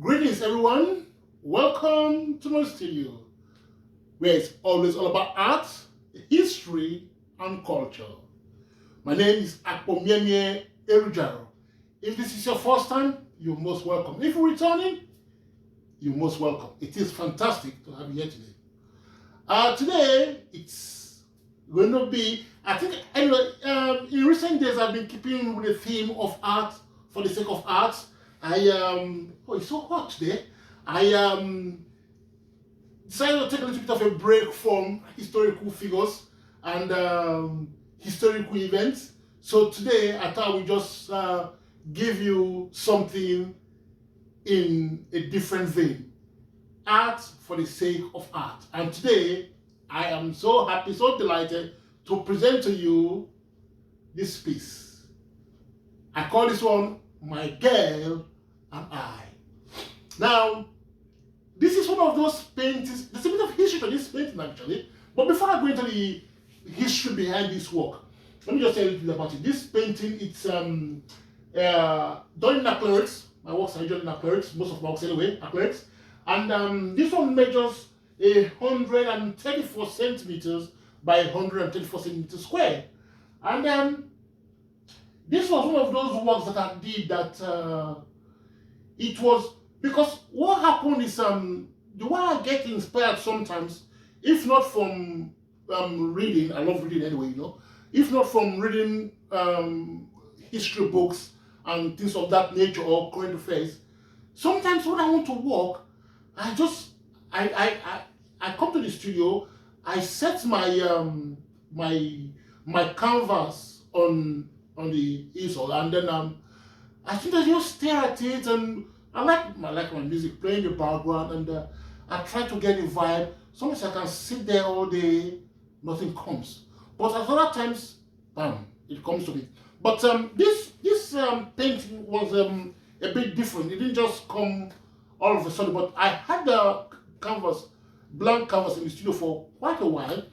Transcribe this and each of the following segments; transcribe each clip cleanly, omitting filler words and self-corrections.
Greetings, everyone. Welcome to my studio, where it's always all about art, history, and culture. My name is Akpomyemye Erujaro. If this is your first time, you're most welcome. If you're returning, you're most welcome. It is fantastic to have you here today. Today, it's going to be, I think, anyway, in recent days, I've been keeping with the theme of art for the sake of art. Oh, it's so hot today. I decided to take a little bit of a break from historical figures and historical events. So today, I thought we'd just give you something in a different vein. Art for the sake of art. And today, I am so happy, so delighted to present to you this piece. I call this one My Girl and I. Now, this is one of those paintings. There's a bit of history to this painting actually. But before I go into the history behind this work, let me just tell you a little about it. This painting, it's done in acrylics. My works are usually in acrylics, most of my works anyway, acrylics. And this one measures 134 centimeters by 134 centimeters square. And this was one of those works that I did that it was, because what happened is the way I get inspired sometimes, if not from reading, I love reading anyway, you know, if not from reading history books and things of that nature or current affairs, sometimes when I want to work, I come to the studio, I set my my canvas on the easel, and then I think I just stare at it, and I like my music playing in the background, and I try to get the vibe. Sometimes I can sit there all day, nothing comes. But at other times, bam, it comes to me. But this painting was a bit different. It didn't just come all of a sudden. But I had the canvas, blank canvas in the studio for quite a while,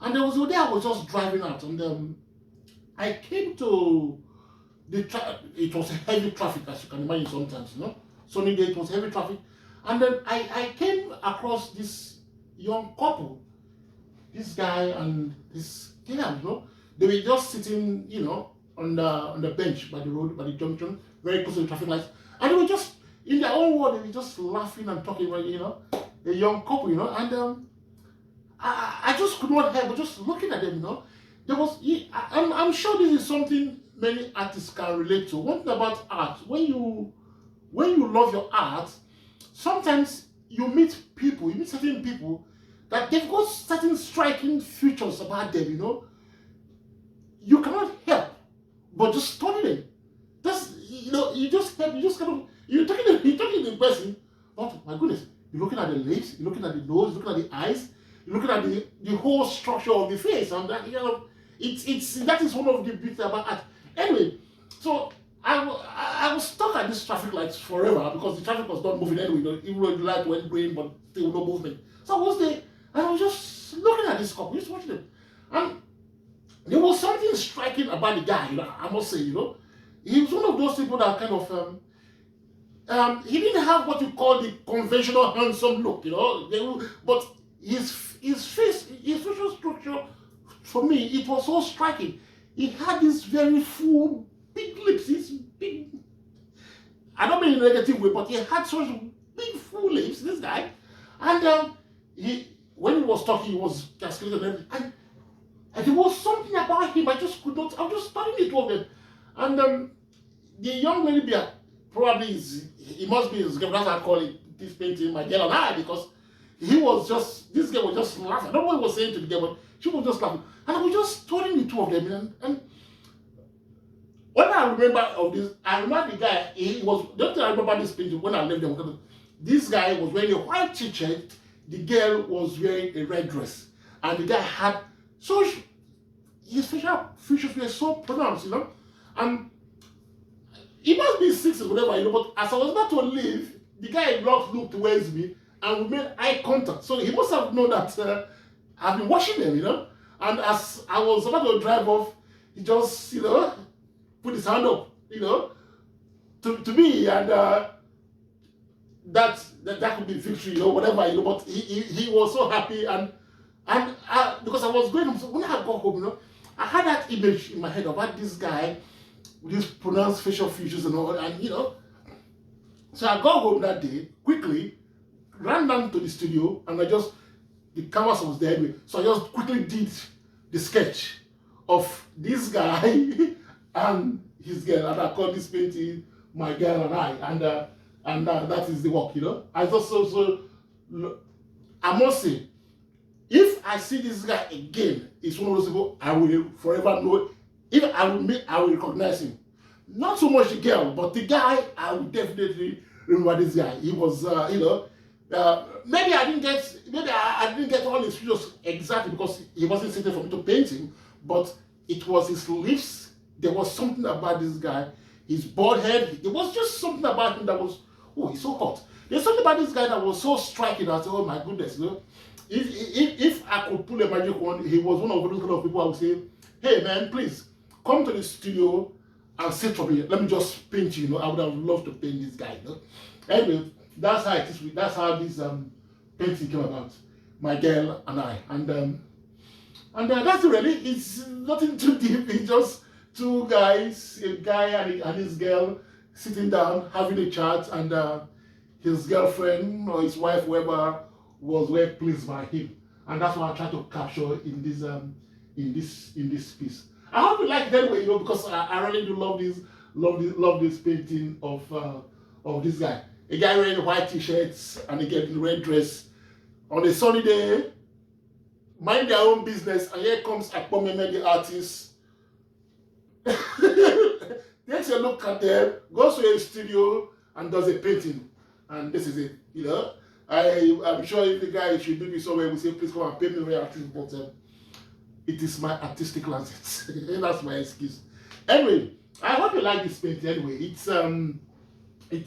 and there was a day I was just driving out, and I came to it was a heavy traffic, as you can imagine sometimes, you know. Sunny day, it was heavy traffic. And then I came across this young couple, this guy and this girl, you know. They were just sitting, you know, on the bench by the road, by the junction, very close to the traffic lights. And they were just, in their own world, they were just laughing and talking about, you know, a young couple, you know. And I just could not help but just looking at them, you know. There was, I'm sure this is something many artists can relate to. One thing about art, when you love your art, sometimes you meet certain people that they've got certain striking features about them, you know. You cannot help but just study them. That's, you know, you're talking to the person, oh my goodness, you're looking at the lips, you're looking at the nose, you're looking at the eyes, you're looking at the whole structure of the face, and that, you know, that is one of the beauty about art. Anyway, so I was stuck at this traffic lights forever because the traffic was not moving anyway, you know, even though the light went green, but still no movement. So I was there, and I was just looking at this couple, just watching them. And there was something striking about the guy, you know, I must say, you know. He was one of those people that kind of, he didn't have what you call the conventional handsome look, you know, but his face, his facial structure, for me, it was so striking. He had this very full, big lips, this big, I don't mean in a negative way, but he had such big, full lips, this guy. And when he was talking, he was cascading and everything. And there was something about him, I was just studying the two of them. And the young lady there, probably he must be his girl, that's why I call it, this painting, My Girl and I, because this girl was just laughing. I don't know what he was saying to the girl, but she was just laughing. And I was just studying the two of them. And when I remember of this, I remember the guy, don't I remember this painting when I left them. This guy was wearing a white t-shirt, the girl was wearing a red dress. And the guy had, his facial features were so pronounced, you know. And he must be 60 or whatever, you know, but as I was about to leave, the guy looked towards me and we made eye contact. So he must have known that I've been watching them, you know. And as I was about to drive off, he just, you know, put his hand up, you know, to me, and that could be victory, whatever, but he was so happy, and because I was going home, so when I got home, I had that image in my head about this guy with these pronounced facial features and all, and so I got home that day, quickly, ran down to the studio, and the canvas was there anyway, so I just quickly did the sketch of this guy and his girl, and I called this painting My Girl and I, and that is the work, I just I must say, if I see this guy again, it's one of those people I will forever know. If I will recognize him. Not so much the girl, but the guy, I will definitely remember this guy. He was, maybe I didn't get all his features exactly because he wasn't sitting for me to paint him, but it was his lips. There was something about this guy. His bald head. There was just something about him that was, oh, he's so hot. There's something about this guy that was so striking. I said, oh my goodness, If I could pull a magic wand, he was one of those kind of people I would say, hey man, please come to the studio and sit for me. Let me just paint you. I would have loved to paint this guy. Anyway, that's how it is. That's how this painting came about. My Girl and I, and that's it really. It's nothing too deep. It's just two guys, a guy and his girl sitting down having a chat, and his girlfriend or his wife, whoever, was well pleased by him, and that's what I try to capture in this piece. I hope you like it anyway, because I really do love this painting of this guy. A guy wearing white t-shirts and a girl in red dress on a sunny day, mind their own business, and here comes Akpomeme, the artist. Takes a look at them, goes to a studio and does a painting, and this is it. I'm sure if the guy should be somewhere, we say, please come and pay me very artistic, but it is my artistic license. That's my excuse. Anyway, I hope you like this painting. Anyway, it's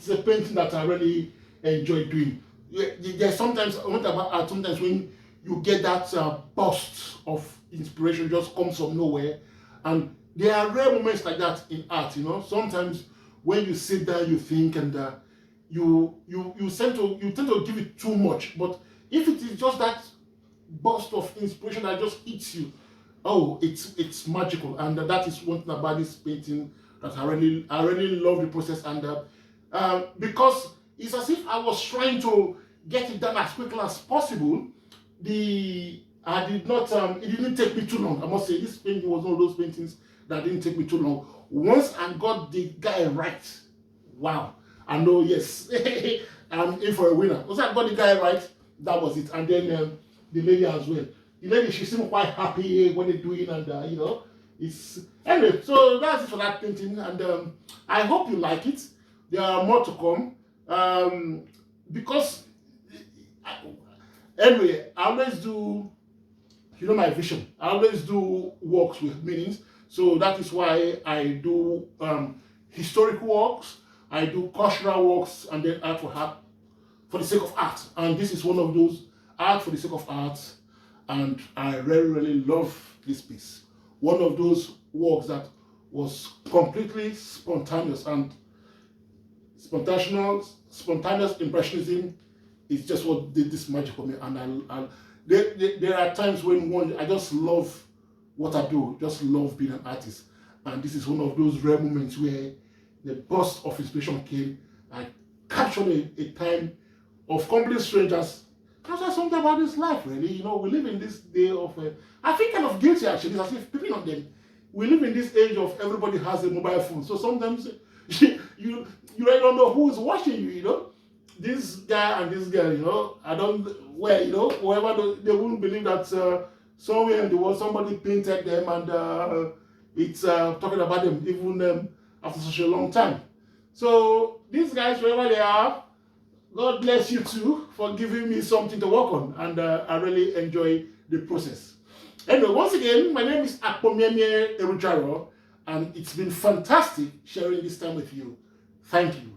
a painting that I really enjoy doing. There's sometimes when you get that burst of inspiration just comes from nowhere, and there are rare moments like that in art. Sometimes when you sit down, you think, and you tend to give it too much. But if it is just that burst of inspiration that just hits you, oh, it's magical. And that is one thing about this painting that I really love the process, and because it's as if I was trying to get it done as quickly as possible. It didn't take me too long. I must say, this painting was one of those paintings that didn't take me too long. Once I got the guy right, wow, I know, yes, I'm in for a winner. Once I got the guy right, that was it. And then the lady as well. The lady, she seemed quite happy when they're doing, and it's anyway. So that's it for that painting, and I hope you like it. There are more to come, because anyway, I always do, my vision. I always do works with meanings. So that is why I do historical works, I do cultural works, and then art for the sake of art. And this is one of those, art for the sake of art. And I really, really love this piece. One of those works that was completely spontaneous, and spontaneous impressionism is just what did this magic for me. And there are times when I just love what I do, just love being an artist. And this is one of those rare moments where the burst of inspiration came. I captured a time of complete strangers. That's something about this life, really. We live in this day of, I feel kind of guilty actually, as if picking on them. We live in this age of everybody has a mobile phone. So sometimes you really don't know who's watching you, This guy and this girl, I don't, whoever, they wouldn't believe that somewhere in the world somebody painted them, and it's talking about them even after such a long time. So these guys, wherever they are, God bless you too for giving me something to work on, and I really enjoy the process. Anyway, once again, my name is Akpomeme Erujaro, and it's been fantastic sharing this time with you. Thank you.